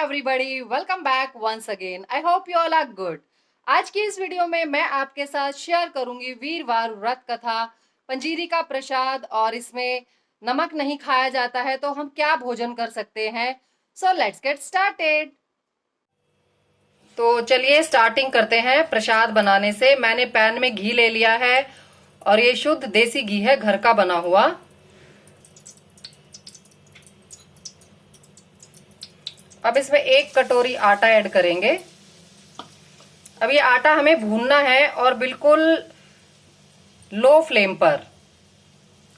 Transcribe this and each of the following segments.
Everybody, welcome back once again. I hope you all are good. आज की इस video में मैं आपके साथ शेयर करूंगी वीरवार व्रत कथा, पंजीरी का प्रसाद और इसमें नमक नहीं खाया जाता है तो हम क्या भोजन कर सकते हैं। So let's get started. तो चलिए स्टार्टिंग करते हैं प्रसाद बनाने से। मैंने पैन में घी ले लिया है और ये शुद्ध देसी घी है, घर का बना हुआ। अब इसमें 1 कटोरी आटा ऐड करेंगे। अब ये आटा हमें भूनना है और बिल्कुल लो फ्लेम पर,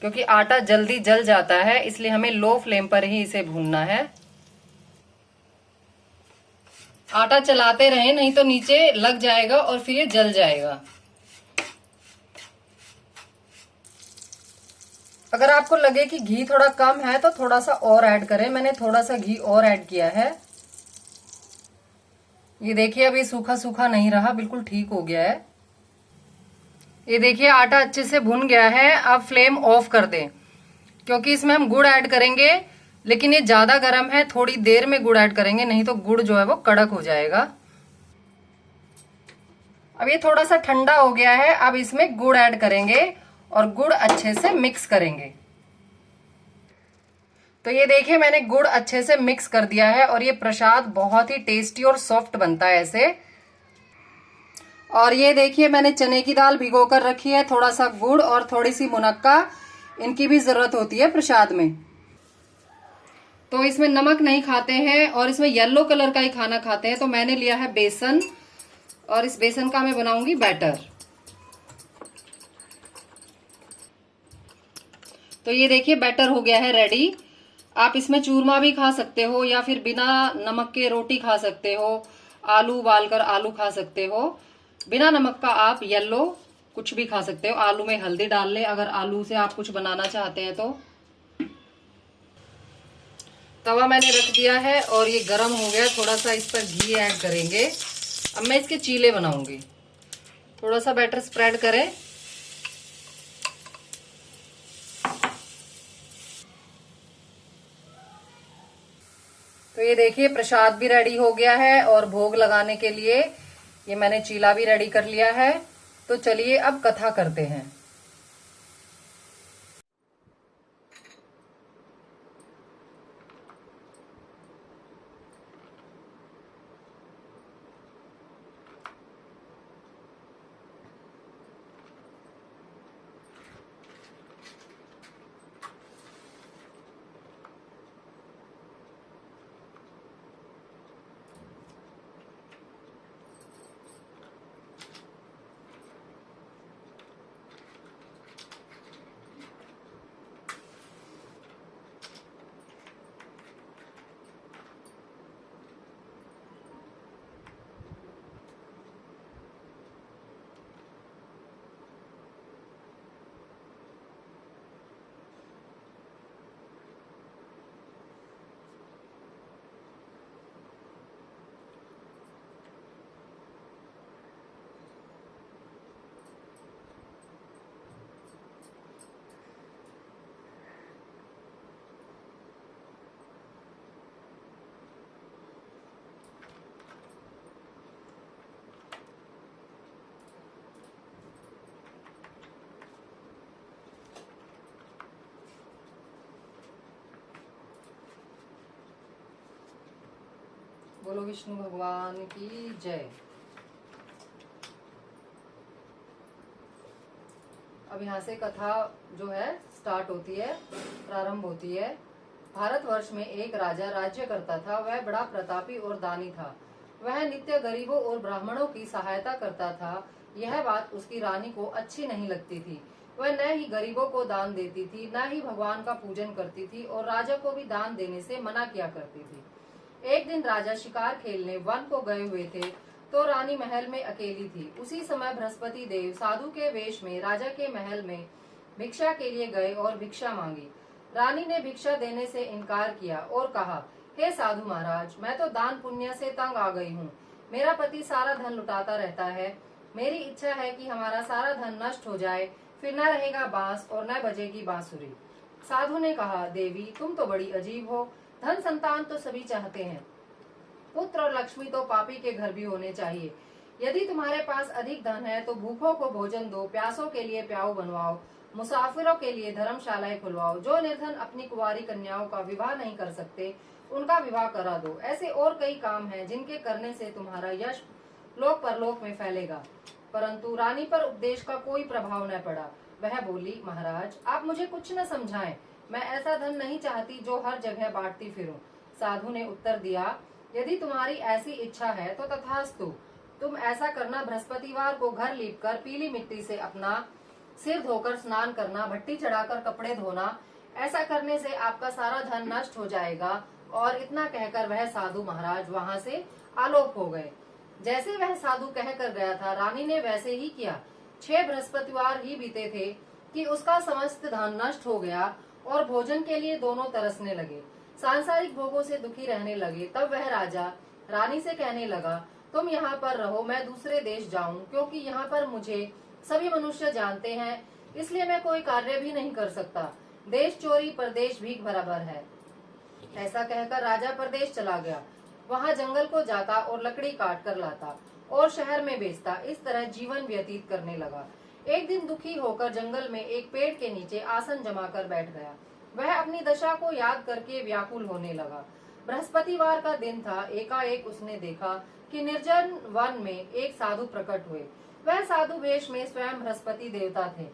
क्योंकि आटा जल्दी जल जाता है, इसलिए हमें लो फ्लेम पर ही इसे भूनना है। आटा चलाते रहें, नहीं तो नीचे लग जाएगा और फिर ये जल जाएगा। अगर आपको लगे कि घी थोड़ा कम है तो थोड़ा सा और ऐड करें। मैंने थोड़ा सा घी और ऐड किया है। ये देखिए अभी सूखा सूखा नहीं रहा, बिल्कुल ठीक हो गया है। ये देखिए आटा अच्छे से भुन गया है। अब फ्लेम ऑफ कर दें, क्योंकि इसमें हम गुड़ ऐड करेंगे, लेकिन ये ज्यादा गर्म है। थोड़ी देर में गुड़ ऐड करेंगे, नहीं तो गुड़ जो है वो कड़क हो जाएगा। अब ये थोड़ा सा ठंडा हो गया है। अब इसमें गुड़ ऐड करेंगे और गुड़ अच्छे से मिक्स करेंगे। तो ये देखिए मैंने गुड़ अच्छे से मिक्स कर दिया है और ये प्रसाद बहुत ही टेस्टी और सॉफ्ट बनता है ऐसे। और ये देखिए मैंने चने की दाल भिगो कर रखी है, थोड़ा सा गुड़ और थोड़ी सी मुनक्का, इनकी भी जरूरत होती है प्रसाद में। तो इसमें नमक नहीं खाते हैं और इसमें येलो कलर का ही खाना खाते हैं, तो मैंने लिया है बेसन और इस बेसन का मैं बनाऊंगी बैटर। तो ये देखिए बैटर हो गया है रेडी। आप इसमें चूरमा भी खा सकते हो या फिर बिना नमक के रोटी खा सकते हो, आलू उबालकर आलू खा सकते हो। बिना नमक का आप येलो कुछ भी खा सकते हो। आलू में हल्दी डाल ले अगर आलू से आप कुछ बनाना चाहते हैं तो। तवा मैंने रख दिया है और ये गरम हो गया। थोड़ा सा इस पर घी ऐड करेंगे। अब मैं इसके चीले बनाऊंगी। थोड़ा सा बैटर स्प्रेड करें। तो ये देखिए प्रसाद भी रेडी हो गया है और भोग लगाने के लिए ये मैंने चीला भी रेडी कर लिया है। तो चलिए अब कथा करते हैं। बोलो विष्णु भगवान की जय। अब यहाँ से कथा जो है स्टार्ट होती है, प्रारंभ होती है। भारतवर्ष में एक राजा राज्य करता था। वह बड़ा प्रतापी और दानी था। वह नित्य गरीबों और ब्राह्मणों की सहायता करता था। यह बात उसकी रानी को अच्छी नहीं लगती थी। वह न ही गरीबों को दान देती थी, न ही भगवान का पूजन करती थी और राजा को भी दान देने से मना किया करती थी। एक दिन राजा शिकार खेलने वन को गए हुए थे, तो रानी महल में अकेली थी। उसी समय बृहस्पति देव साधु के वेश में राजा के महल में भिक्षा के लिए गए और भिक्षा मांगी। रानी ने भिक्षा देने से इनकार किया और कहा, हे साधु महाराज, मैं तो दान पुण्य से तंग आ गई हूँ। मेरा पति सारा धन लुटाता रहता है। मेरी इच्छा है कि हमारा सारा धन नष्ट हो जाए, फिर न रहेगा बांस और न बजेगी बांसुरी। साधु ने कहा, देवी तुम तो बड़ी अजीब हो। धन संतान तो सभी चाहते हैं, पुत्र और लक्ष्मी तो पापी के घर भी होने चाहिए। यदि तुम्हारे पास अधिक धन है तो भूखों को भोजन दो, प्यासों के लिए प्याऊ बनवाओ, मुसाफिरों के लिए धर्मशालाएं खुलवाओ। जो निर्धन अपनी कुंवारी कन्याओं का विवाह नहीं कर सकते उनका विवाह करा दो। ऐसे और कई काम हैं जिनके करने से तुम्हारा यश लोक परलोक में फैलेगा। परंतु रानी पर उपदेश का कोई प्रभाव न पड़ा। वह बोली, महाराज आप मुझे कुछ न समझाएं, मैं ऐसा धन नहीं चाहती जो हर जगह बांटती फिरूं। साधु ने उत्तर दिया, यदि तुम्हारी ऐसी इच्छा है तो तथास्तु। तुम ऐसा करना, बृहस्पतिवार को घर लीपकर पीली मिट्टी से अपना सिर धोकर स्नान करना, भट्टी चढ़ाकर कपड़े धोना। ऐसा करने से आपका सारा धन नष्ट हो जाएगा। और इतना कहकर वह साधु महाराज वहां से आलोप हो गए। जैसे वह साधु कहकर गया था, रानी ने वैसे ही किया। 6 बृहस्पतिवार ही बीते थे कि उसका समस्त धन नष्ट हो गया और भोजन के लिए दोनों तरसने लगे, सांसारिक भोगों से दुखी रहने लगे। तब वह राजा रानी से कहने लगा, तुम यहाँ पर रहो, मैं दूसरे देश जाऊं, क्योंकि यहाँ पर मुझे सभी मनुष्य जानते हैं, इसलिए मैं कोई कार्य भी नहीं कर सकता। देश चोरी परदेश भीख बराबर है। ऐसा कहकर राजा परदेश चला गया। वहाँ जंगल को जाता और लकड़ी काट कर लाता और शहर में बेचता। इस तरह जीवन व्यतीत करने लगा। एक दिन दुखी होकर जंगल में एक पेड़ के नीचे आसन जमाकर बैठ गया। वह अपनी दशा को याद करके व्याकुल होने लगा। बृहस्पतिवार का दिन था। एकाएक उसने देखा कि निर्जन वन में एक साधु प्रकट हुए। वह साधु वेश में स्वयं बृहस्पति देवता थे।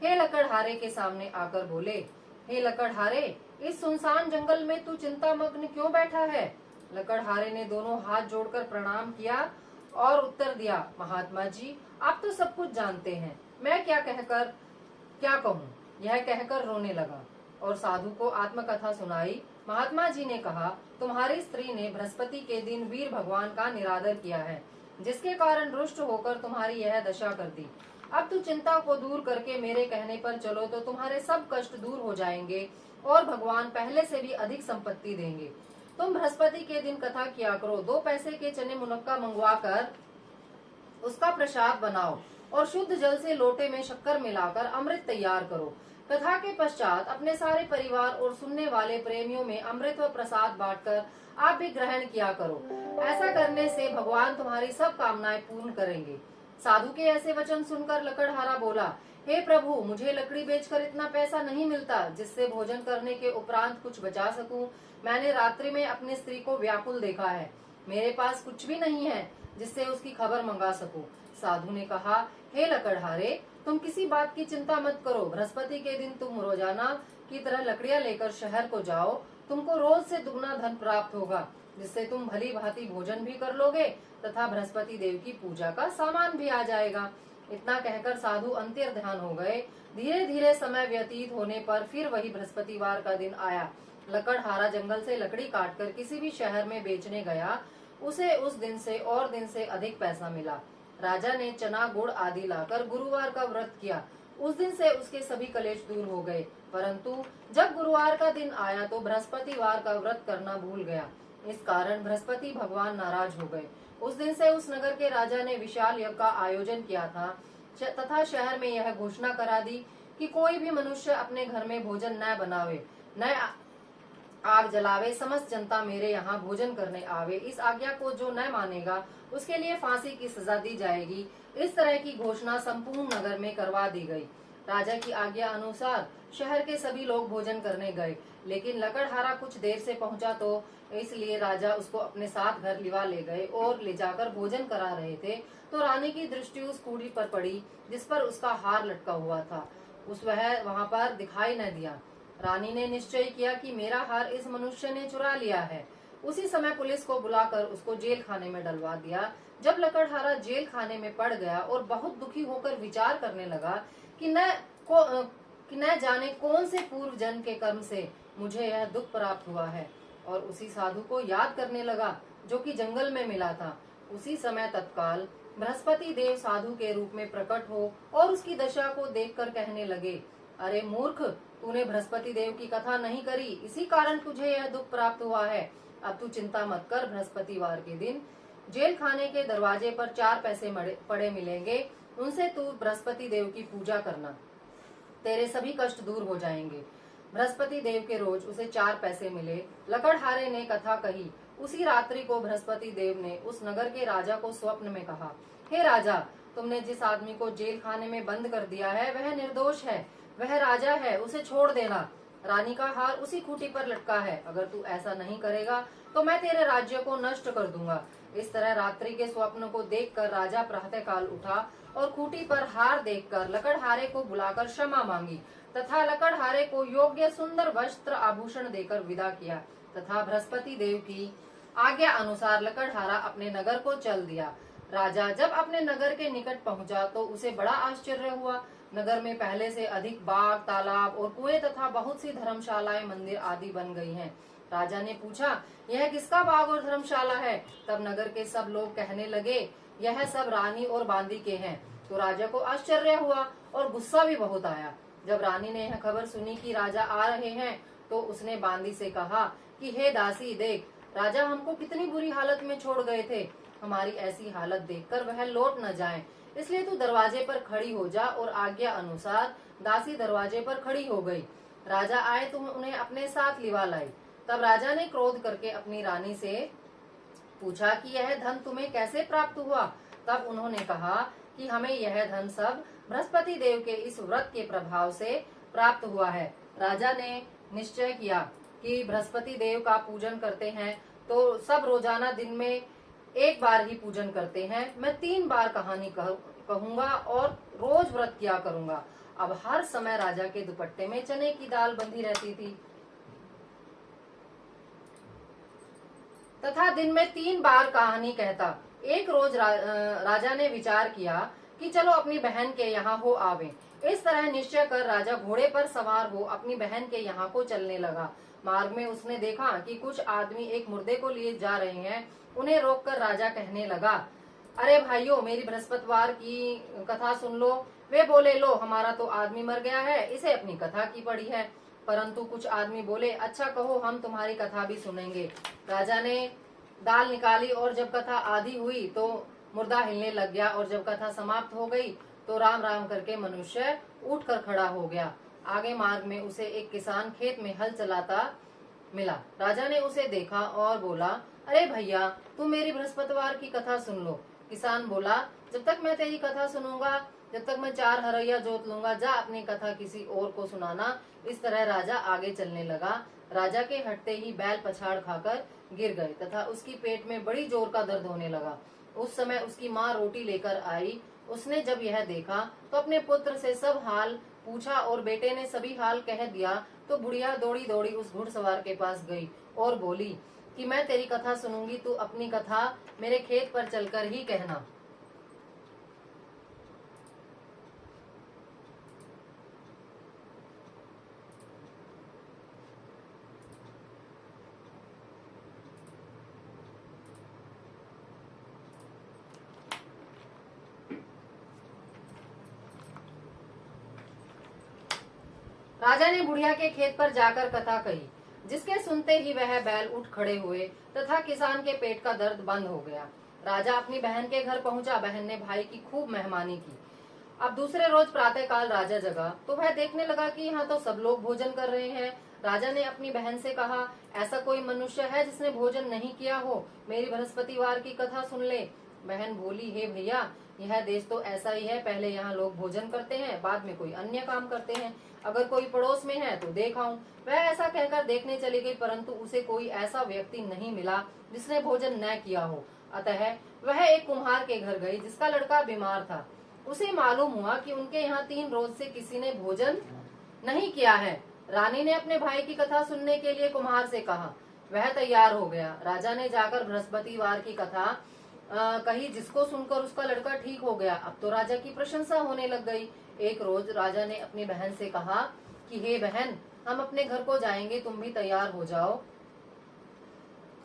हे लकड़हारे के सामने आकर बोले, हे लकड़हारे, इस सुनसान जंगल में तू चिंतामग्न क्यों बैठा है? लकड़हारे ने दोनों हाथ जोड़कर प्रणाम किया और उत्तर दिया, महात्मा जी आप तो सब कुछ जानते हैं, मैं क्या कहूँ। यह कहकर रोने लगा और साधु को आत्मकथा सुनाई। महात्मा जी ने कहा, तुम्हारी स्त्री ने बृहस्पति के दिन वीर भगवान का निरादर किया है, जिसके कारण रुष्ट होकर तुम्हारी यह दशा कर दी। अब तू चिंता को दूर करके मेरे कहने पर चलो तो तुम्हारे सब कष्ट दूर हो जाएंगे और भगवान पहले से भी अधिक संपत्ति देंगे। तुम बृहस्पति के दिन कथा किया करो। 2 पैसे के चने मुनक्का मंगवा कर उसका प्रसाद बनाओ और शुद्ध जल से लोटे में शक्कर मिलाकर अमृत तैयार करो। कथा के पश्चात अपने सारे परिवार और सुनने वाले प्रेमियों में अमृत व प्रसाद बांटकर आप भी ग्रहण किया करो। ऐसा करने से भगवान तुम्हारी सब कामनाएं पूर्ण करेंगे। साधु के ऐसे वचन सुनकर लकड़हारा बोला, हे प्रभु, मुझे लकड़ी बेचकर इतना पैसा नहीं मिलता जिससे भोजन करने के उपरांत कुछ बचा सकूं। मैंने रात्रि में अपनी स्त्री को व्याकुल देखा है। मेरे पास कुछ भी नहीं है जिससे उसकी खबर मंगा सकूं। साधु ने कहा, हे लकड़हारे, तुम किसी बात की चिंता मत करो। बृहस्पति के दिन तुम रोजाना की तरह लकड़ियां लेकर शहर को जाओ। तुमको रोज से दुगना धन प्राप्त होगा, जिससे तुम भली भांति भोजन भी कर लोगे तथा बृहस्पति देव की पूजा का सामान भी आ जाएगा। इतना कहकर साधु अंतर ध्यान हो गए। धीरे धीरे समय व्यतीत होने पर फिर वही बृहस्पतिवार का दिन आया। लकड़हारा जंगल से लकड़ी काटकर किसी भी शहर में बेचने गया। उसे उस दिन से और दिन से अधिक पैसा मिला। राजा ने चना गुड़ आदि लाकर गुरुवार का व्रत किया। उस दिन से उसके सभी कलेश दूर हो गए। परंतु जब गुरुवार का दिन आया तो बृहस्पतिवार का व्रत करना भूल गया। इस कारण बृहस्पति भगवान नाराज हो गए। उस दिन से उस नगर के राजा ने विशाल यज्ञ का आयोजन किया था तथा शहर में यह घोषणा करा दी कि कोई भी मनुष्य अपने घर में भोजन न बनावे, न आग जलावे। समस्त जनता मेरे यहाँ भोजन करने आवे। इस आज्ञा को जो न मानेगा उसके लिए फांसी की सजा दी जाएगी। इस तरह की घोषणा संपूर्ण नगर में करवा दी गई। राजा की आज्ञा अनुसार शहर के सभी लोग भोजन करने गए, लेकिन लकड़हारा कुछ देर से पहुंचा तो इसलिए राजा उसको अपने साथ घर लिवा ले गए और ले जाकर भोजन करा रहे थे तो रानी की दृष्टि उस कूड़ी पर पड़ी जिस पर उसका हार लटका हुआ था। वह वहां पर दिखाई न दिया। रानी ने निश्चय किया कि मेरा हार इस मनुष्य ने चुरा लिया है। उसी समय पुलिस को बुलाकर उसको जेल खाने में डलवा दिया। जब लकड़हारा जेल खाने में पड़ गया और बहुत दुखी होकर विचार करने लगा कि न जाने कौन से पूर्व जन्म के कर्म से मुझे यह दुख प्राप्त हुआ है, और उसी साधु को याद करने लगा जो कि जंगल में मिला था। उसी समय तत्काल बृहस्पति देव साधु के रूप में प्रकट हो और उसकी दशा को देखकर कहने लगे, अरे मूर्ख, तूने बृहस्पति देव की कथा नहीं करी, इसी कारण तुझे यह दुख प्राप्त हुआ है। अब तू चिंता मत कर। बृहस्पतिवार के दिन जेल खाने के दरवाजे पर 4 पैसे पड़े मिलेंगे, उनसे तू बृहस्पति देव की पूजा करना, तेरे सभी कष्ट दूर हो जाएंगे। बृहस्पति देव के रोज उसे 4 पैसे मिले। लकड़हारे ने कथा कही उसी रात्रि को बृहस्पति देव ने उस नगर के राजा को स्वप्न में कहा, हे राजा, तुमने जिस आदमी को जेल खाने में बंद कर दिया है वह निर्दोष है, वह राजा है, उसे छोड़ देना। रानी का हार उसी खूंटी पर लटका है, अगर तू ऐसा नहीं करेगा तो मैं तेरे राज्य को नष्ट कर दूंगा। इस तरह रात्रि के स्वप्न को देखकर राजा प्रातःकाल उठा और खूंटी पर हार देखकर लकड़हारे को बुलाकर क्षमा मांगी तथा लकड़हारे को योग्य सुंदर वस्त्र आभूषण देकर विदा किया तथा बृहस्पति देव की आज्ञा अनुसार लकड़हारा अपने नगर को चल दिया। राजा जब अपने नगर के निकट पहुंचा तो उसे बड़ा आश्चर्य हुआ। नगर में पहले से अधिक बाग, तालाब और कुएं तथा बहुत सी धर्मशालाएं, मंदिर आदि बन गई हैं। राजा ने पूछा, यह किसका बाग और धर्मशाला है? तब नगर के सब लोग कहने लगे, यह सब रानी और बांदी के हैं। तो राजा को आश्चर्य हुआ और गुस्सा भी बहुत आया। जब रानी ने यह खबर सुनी कि राजा आ रहे हैं तो उसने बांदी से कहा कि हे दासी, देख, राजा हमको कितनी बुरी हालत में छोड़ गए थे। हमारी ऐसी हालत देखकर वह लौट न जाएं, इसलिए तू दरवाजे पर खड़ी हो जा। और आज्ञा अनुसार दासी दरवाजे पर खड़ी हो गई। राजा आए तो उन्हें अपने साथ लिवा लाई। तब राजा ने क्रोध करके अपनी रानी से पूछा कि यह धन तुम्हें कैसे प्राप्त हुआ? तब उन्होंने कहा कि हमें यह धन सब बृहस्पति देव के इस व्रत के प्रभाव से प्राप्त हुआ है। राजा ने निश्चय किया कि बृहस्पति देव का पूजन करते हैं तो सब रोजाना दिन में एक बार ही पूजन करते हैं। मैं 3 बार कहानी कहूंगा और रोज व्रत किया करूंगा। अब हर समय राजा के दुपट्टे में चने की दाल बंधी रहती थी तथा दिन में 3 बार कहानी कहता। एक रोज राजा ने विचार किया कि चलो अपनी बहन के यहाँ हो आवे। इस तरह निश्चय कर राजा घोड़े पर सवार हो अपनी बहन के यहाँ को चलने लगा। मार्ग में उसने देखा कि कुछ आदमी एक मुर्दे को लिए जा रहे हैं। उन्हें रोककर राजा कहने लगा, अरे भाइयों, मेरी बृहस्पतिवार की कथा सुन लो। वे बोले, लो, हमारा तो आदमी मर गया है, इसे अपनी कथा की पड़ी है। परंतु कुछ आदमी बोले, अच्छा कहो, हम तुम्हारी कथा भी सुनेंगे। राजा ने दाल निकाली और जब कथा आधी हुई तो मुर्दा हिलने लग गया और जब कथा समाप्त हो गई तो राम राम करके मनुष्य उठकर खड़ा हो गया। आगे मार्ग में उसे एक किसान खेत में हल चलाता मिला। राजा ने उसे देखा और बोला, अरे भैया, तुम मेरी बृहस्पतिवार की कथा सुन लो। किसान बोला, जब तक मैं तेरी कथा सुनूंगा, जब तक मैं 4 हरैया जोत लूंगा, जा अपनी कथा किसी और को सुनाना। इस तरह राजा आगे चलने लगा। राजा के हटते ही बैल पछाड़ खाकर गिर गए तथा उसकी पेट में बड़ी जोर का दर्द होने लगा। उस समय उसकी माँ रोटी लेकर आई। उसने जब यह देखा तो अपने पुत्र से सब हाल पूछा और बेटे ने सभी हाल कह दिया। तो बुढ़िया दौड़ी दौड़ी उस घुड़सवार के पास गई और बोली कि मैं तेरी कथा सुनूंगी, तू अपनी कथा मेरे खेत पर चलकर ही कहना। राजा ने बुढ़िया के खेत पर जाकर कथा कही, जिसके सुनते ही वह बैल उठ खड़े हुए तथा किसान के पेट का दर्द बंद हो गया। राजा अपनी बहन के घर पहुंचा। बहन ने भाई की खूब मेहमानी की। अब दूसरे रोज प्रातःकाल राजा जगा तो वह देखने लगा कि यहाँ तो सब लोग भोजन कर रहे हैं। राजा ने अपनी बहन से कहा, ऐसा कोई मनुष्य है जिसने भोजन नहीं किया हो? मेरी बृहस्पतिवार की कथा सुन ले। बहन बोली, हे भैया, यह देश तो ऐसा ही है, पहले यहाँ लोग भोजन करते हैं, बाद में कोई अन्य काम करते हैं। अगर कोई पड़ोस में है तो देख आऊं। वह ऐसा कहकर देखने चली गई, परंतु उसे कोई ऐसा व्यक्ति नहीं मिला जिसने भोजन न किया हो। अतः वह एक कुम्हार के घर गई जिसका लड़का बीमार था। उसे मालूम हुआ कि उनके यहाँ 3 रोज से किसी ने भोजन नहीं किया है। रानी ने अपने भाई की कथा सुनने के लिए कुम्हार से कहा। वह तैयार हो गया। राजा ने जाकर बृहस्पतिवार की कथा कही, जिसको सुनकर उसका लड़का ठीक हो गया। अब तो राजा की प्रशंसा होने लग गई। एक रोज राजा ने अपनी बहन से कहा कि हे बहन, हम अपने घर को जाएंगे, तुम भी तैयार हो जाओ।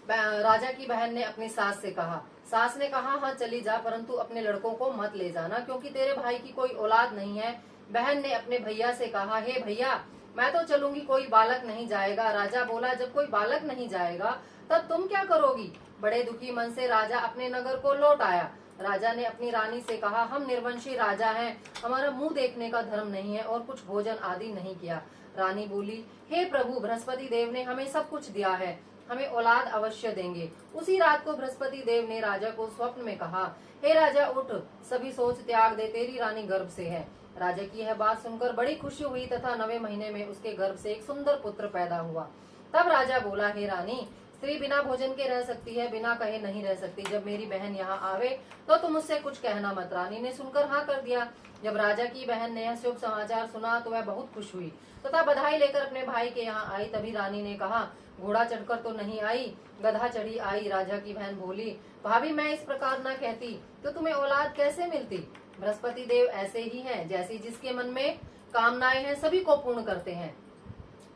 राजा की बहन ने अपनी सास से कहा। सास ने कहा, हाँ चली जा, परंतु अपने लड़कों को मत ले जाना, क्योंकि तेरे भाई की कोई औलाद नहीं है। बहन ने अपने भैया से कहा, हे भैया, मैं तो चलूंगी, कोई बालक नहीं जाएगा। राजा बोला, जब कोई बालक नहीं जाएगा तब तुम क्या करोगी? बड़े दुखी मन से राजा अपने नगर को लौट आया। राजा ने अपनी रानी से कहा, हम निर्वंशी राजा हैं, हमारा मुंह देखने का धर्म नहीं है और कुछ भोजन आदि नहीं किया। रानी बोली, हे प्रभु, बृहस्पति देव ने हमें सब कुछ दिया है, हमें औलाद अवश्य देंगे। उसी रात को बृहस्पति देव ने राजा को स्वप्न में कहा, हे राजा उठ, सभी सोच त्याग दे, तेरी रानी गर्भ से है। राजा की यह बात सुनकर बड़ी खुशी हुई तथा 9वें महीने में उसके गर्भ से एक सुंदर पुत्र पैदा हुआ। तब राजा बोला, हे रानी, स्त्री बिना भोजन के रह सकती है, बिना कहे नहीं रह सकती। जब मेरी बहन यहाँ आवे तो तुम उससे कुछ कहना मत। रानी ने सुनकर हाँ कर दिया। जब राजा की बहन ने यह शुभ समाचार सुना तो वह बहुत खुश हुई तथा बधाई लेकर अपने भाई के यहाँ आई। तभी रानी ने कहा, घोड़ा चढ़कर तो नहीं आई, गधा चढ़ी आई। राजा की बहन बोली, भाभी मैं इस प्रकार न कहती तो तुम्हें औलाद कैसे मिलती। बृहस्पति देव ऐसे ही हैं, जैसी जिसके मन में कामनाएं हैं सभी को पूर्ण करते हैं।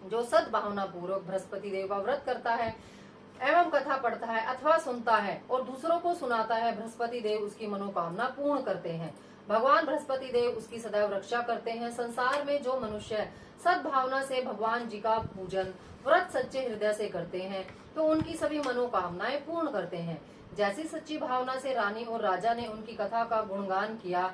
जो सद्भावना पूर्वक बृहस्पति देव का व्रत करता है एवं कथा पढ़ता है अथवा सुनता है और दूसरों को सुनाता है, बृहस्पति देव उसकी मनोकामना पूर्ण करते हैं। भगवान बृहस्पति देव उसकी सदैव रक्षा करते हैं। संसार में जो मनुष्य सद्भावना से भगवान जी का पूजन व्रत सच्चे हृदय से करते हैं तो उनकी सभी मनोकामनाएं पूर्ण करते हैं। जैसी सच्ची भावना से रानी और राजा ने उनकी कथा का गुणगान किया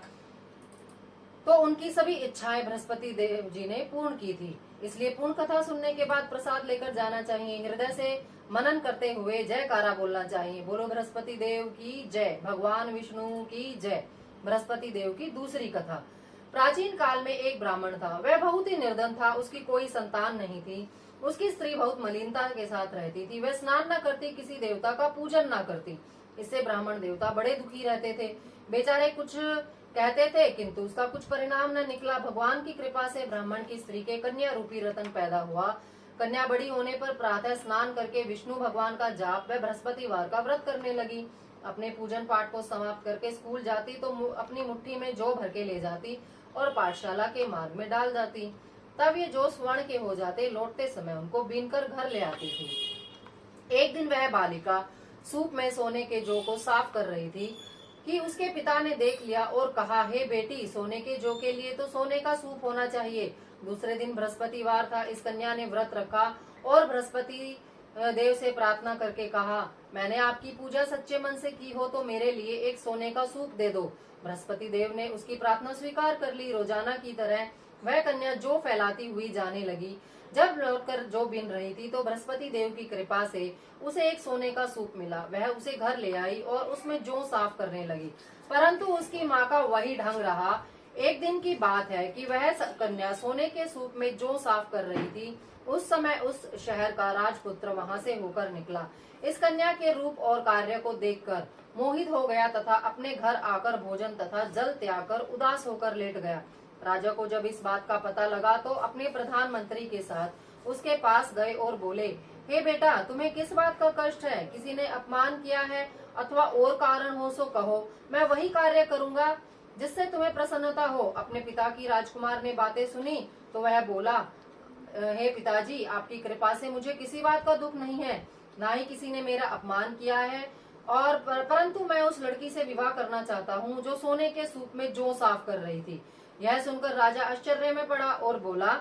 तो उनकी सभी इच्छाएं बृहस्पति देव जी ने पूर्ण की थी। इसलिए पूर्ण कथा सुनने के बाद प्रसाद लेकर जाना चाहिए। हृदय से मनन करते हुए जयकारा बोलना चाहिए। बोलो बृहस्पति देव की जय, भगवान विष्णु की जय। बृहस्पति देव की दूसरी कथा। प्राचीन काल में एक ब्राह्मण था। वह बहुत ही निर्धन था, उसकी कोई संतान नहीं थी। उसकी स्त्री बहुत मलिनता के साथ रहती थी। वह स्नान न करती, किसी देवता का पूजन न करती। इससे ब्राह्मण देवता बड़े दुखी रहते थे। बेचारे कुछ कहते थे किंतु उसका कुछ परिणाम न निकला। भगवान की कृपा से ब्राह्मण की स्त्री के कन्या रूपी रतन पैदा हुआ। कन्या बड़ी होने पर प्रातः स्नान करके विष्णु भगवान का जाप व बृहस्पतिवार का व्रत करने लगी। अपने पूजन पाठ को समाप्त करके स्कूल जाती तो अपनी मुट्ठी में जौ भर के ले जाती और पाठशाला के मार्ग में डाल जाती। तब ये जौ स्वर्ण के हो जाते। लौटते समय उनको बीनकर घर ले आती थी। एक दिन वह बालिका सूप में सोने के जौ को साफ कर रही थी कि उसके पिता ने देख लिया और कहा, हे बेटी, सोने के जौ के लिए तो सोने का सूप होना चाहिए। दूसरे दिन बृहस्पतिवार था। इस कन्या ने व्रत रखा और बृहस्पति देव से प्रार्थना करके कहा, मैंने आपकी पूजा सच्चे मन से की हो तो मेरे लिए एक सोने का सूप दे दो। बृहस्पति देव ने उसकी प्रार्थना स्वीकार कर ली। रोजाना की तरह वह कन्या जौ फैलाती हुई जाने लगी। जब लौटकर जौ बीन रही थी तो बृहस्पति देव की कृपा से उसे एक सोने का सूप मिला। वह उसे घर ले आई और उसमें जौ साफ करने लगी, परंतु उसकी माँ का वही ढंग रहा। एक दिन की बात है कि वह कन्या सोने के सूप में जौ साफ कर रही थी। उस समय उस शहर का राजपुत्र वहां से होकर निकला। इस कन्या के रूप और कार्य को देखकर मोहित हो गया तथा अपने घर आकर भोजन तथा जल त्याग कर उदास होकर लेट गया। राजा को जब इस बात का पता लगा तो अपने प्रधानमंत्री के साथ उसके पास गए और बोले, हे बेटा, तुम्हें किस बात का कष्ट है? किसी ने अपमान किया है अथवा और कारण हो सो कहो, मैं वही कार्य करूंगा जिससे तुम्हें प्रसन्नता हो। अपने पिता की राजकुमार ने बातें सुनी तो वह बोला, हे पिताजी, आपकी कृपा से मुझे किसी बात का दुख नहीं है, ना ही किसी ने मेरा अपमान किया है, और परंतु मैं उस लड़की से विवाह करना चाहता हूँ जो सोने के सूप में जौ साफ कर रही थी। यह सुनकर राजा आश्चर्य में पड़ा और बोला,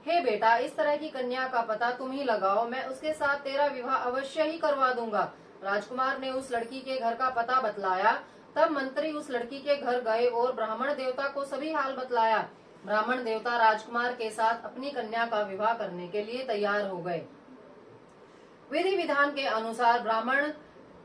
हे बेटा, इस तरह की कन्या का पता तुम ही लगाओ, मैं उसके साथ तेरा विवाह अवश्य ही करवा दूंगा। राजकुमार ने उस लड़की के घर का पता बतलाया। तब मंत्री उस लड़की के घर गए और ब्राह्मण देवता को सभी हाल बतलाया। ब्राह्मण देवता राजकुमार के साथ अपनी कन्या का विवाह करने के लिए तैयार हो गए। विधि विधान के अनुसार ब्राह्मण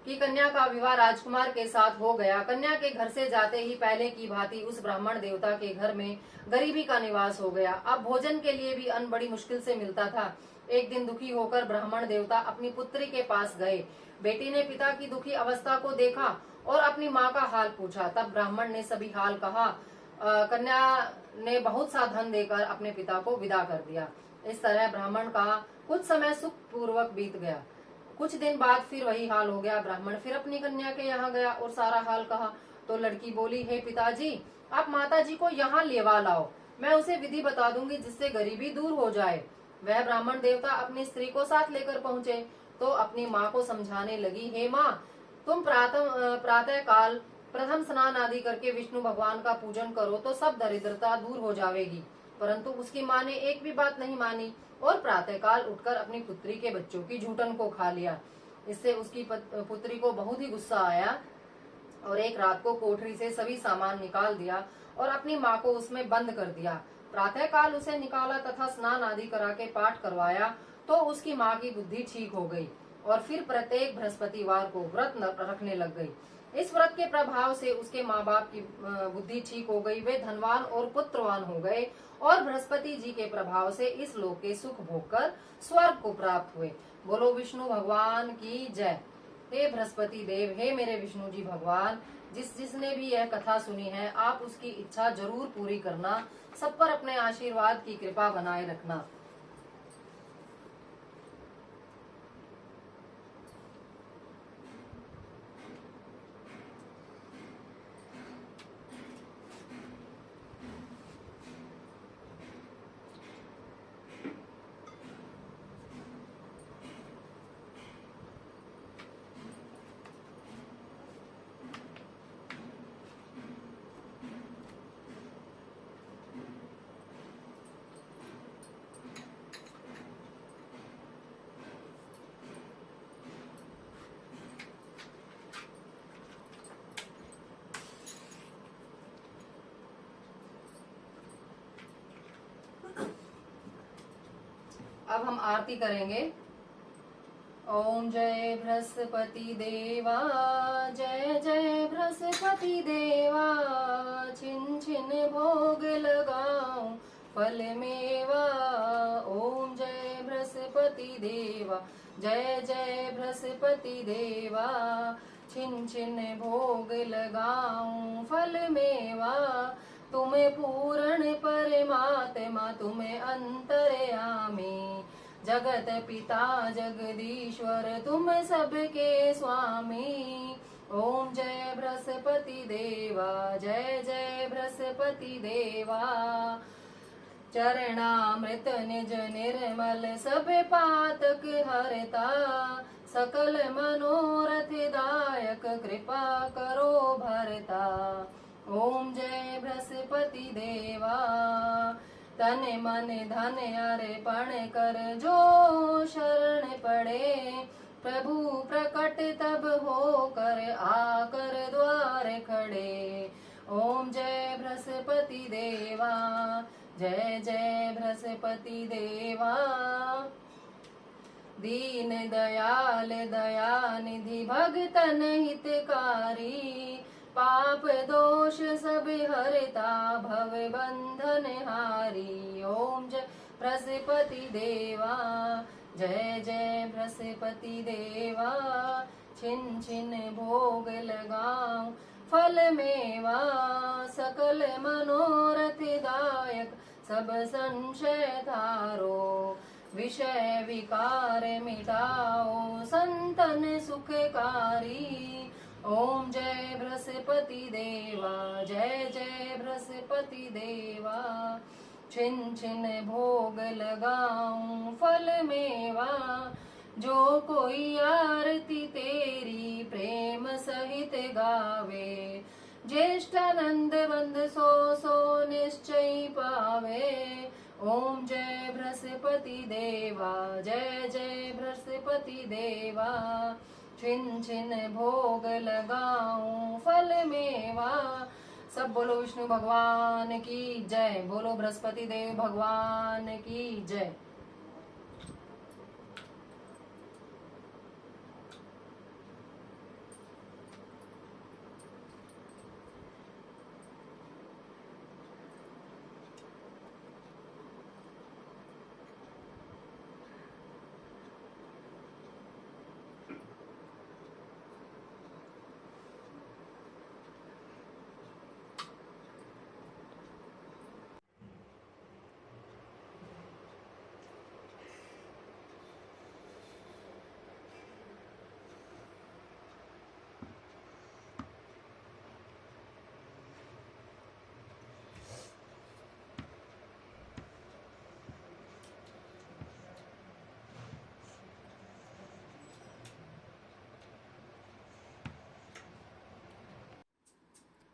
की कन्या का विवाह राजकुमार के साथ हो गया। कन्या के घर से जाते ही पहले की भांति उस ब्राह्मण देवता के घर में गरीबी का निवास हो गया। अब भोजन के लिए भी अन्न बड़ी मुश्किल से मिलता था। एक दिन दुखी होकर ब्राह्मण देवता अपनी पुत्री के पास गए। बेटी ने पिता की दुखी अवस्था को देखा और अपनी माँ का हाल पूछा। तब ब्राह्मण ने सभी हाल कहा। कन्या ने बहुत सा धन देकर अपने पिता को विदा कर दिया। इस तरह ब्राह्मण का कुछ समय सुख पूर्वक बीत गया। कुछ दिन बाद फिर वही हाल हो गया। ब्राह्मण फिर अपनी कन्या के यहाँ गया और सारा हाल कहा तो लड़की बोली, हे पिताजी, आप माताजी को यहाँ लेवा लाओ, मैं उसे विधि बता दूंगी जिससे गरीबी दूर हो जाए। वह ब्राह्मण देवता अपनी स्त्री को साथ लेकर पहुँचे तो अपनी माँ को समझाने लगी, हे माँ, तुम प्रातः काल प्रथम स्नान आदि करके विष्णु भगवान का पूजन करो तो सब दरिद्रता दूर हो जाएगी। परंतु उसकी माँ ने एक भी बात नहीं मानी और प्रातःकाल उठकर अपनी पुत्री के बच्चों की झूठन को खा लिया। इससे उसकी पुत्री को बहुत ही गुस्सा आया और एक रात को कोठरी से सभी सामान निकाल दिया और अपनी माँ को उसमें बंद कर दिया। प्रातःकाल उसे निकाला तथा स्नान आदि करा के पाठ करवाया तो उसकी माँ की बुद्धि ठीक हो गई। और फिर प्रत्येक बृहस्पतिवार को व्रत रखने लग गई। इस व्रत के प्रभाव से उसके माँ बाप की बुद्धि ठीक हो गई, वे धनवान और पुत्रवान हो गए और बृहस्पति जी के प्रभाव से इस लोक के सुख भोग कर स्वर्ग को प्राप्त हुए। बोलो विष्णु भगवान की जय। हे बृहस्पति देव, हे मेरे विष्णु जी भगवान, जिसने भी यह कथा सुनी है, आप उसकी इच्छा जरूर पूरी करना, सब पर अपने आशीर्वाद की कृपा बनाए रखना। अब हम आरती करेंगे। ओम जय बृहस्पति देवा, जय जय बृहस्पति देवा, छिन छिन भोग लगाऊं फल मेवा। ओम जय बृहस्पति देवा, जय जय बृहस्पति देवा, छिन छिन भोग लगाऊं फल मेवा। तुम्हें पूर्ण परमात्मा, तुम्हें अंतर्यामी, जगत पिता जगदीश्वर, तुम सबके स्वामी। ओम जय बृहस्पति देवा, जय जय बृहस्पति देवा, चरणामृत निज निर्मल, सब पातक हरता, सकल मनोरथ दायक, कृपा करो भरता। ओम जय बृहस्पति देवा, तन मन धन अर्पण कर जो शरण पड़े, प्रभु प्रकट तब हो कर आकर द्वार खड़े। ओम जय बृहस्पति देवा, जय जय बृहस्पति देवा, दीन दयाल दया निधि भगतन हितकारी, पाप दोष सब हरता भव बंधन हारी। ओम जय बृहस्पति देवा, जय जय बृहस्पति देवा, छिन छिन भोग लगाऊं फल मेवा, सकल मनोरथ दायक, सब संशय तारो, विषय विकार मिटाओ संतन सुखकारी। ओम जय बृहस्पति देवा, जय जय बृहस्पति देवा, छिन छिन भोग लगाऊं फल मेवा। जो कोई आरती तेरी प्रेम सहित गावे, ज्येष्ठानंद बंद सो सो निश्चय पावे। ओम जय बृहस्पति देवा, जय जय बृहस्पति देवा, छिन छिन भोग लगाऊं फल मेवा। सब बोलो विष्णु भगवान की जय, बोलो बृहस्पति देव भगवान की जय।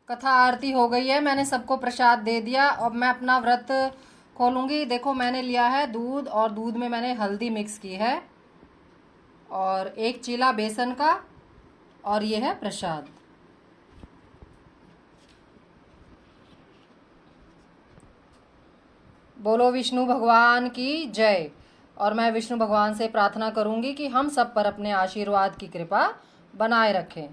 कथा आरती हो गई है, मैंने सबको प्रसाद दे दिया। अब मैं अपना व्रत खोलूंगी। देखो मैंने लिया है दूध, और दूध में मैंने हल्दी मिक्स की है, और एक चीला बेसन का, और ये है प्रसाद। बोलो विष्णु भगवान की जय। और मैं विष्णु भगवान से प्रार्थना करूंगी कि हम सब पर अपने आशीर्वाद की कृपा बनाए रखें।